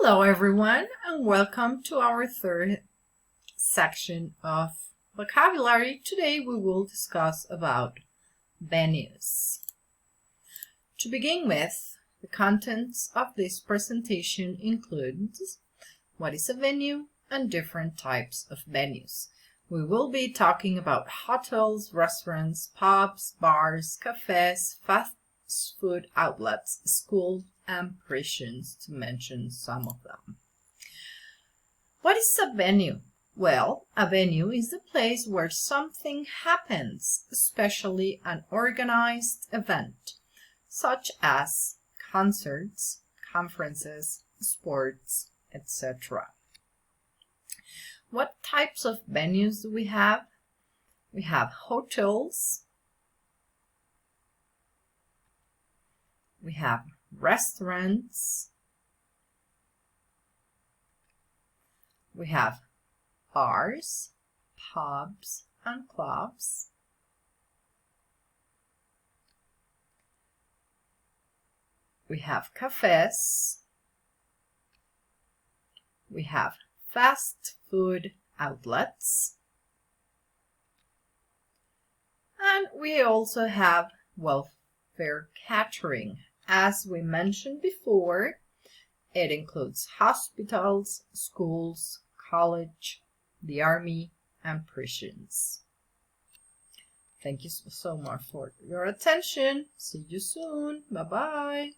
Hello everyone and welcome to our third section of vocabulary. Today we will discuss about venues. To begin with, the contents of this presentation includes what is a venue and different types of venues. We will be talking about hotels, restaurants, pubs, bars, cafes, fast food outlets, schools, and prisons, to mention some of them. What is a venue? Well, a venue is the place where something happens, especially an organized event, such as concerts, conferences, sports, etc. What types of venues do we have? We have hotels, we have restaurants, we have bars, pubs, and clubs. We have cafes. We have fast food outlets. And we also have welfare catering. As we mentioned before, it includes hospitals, schools, college, the army, and prisons. Thank you so much for your attention. See you soon. Bye-bye.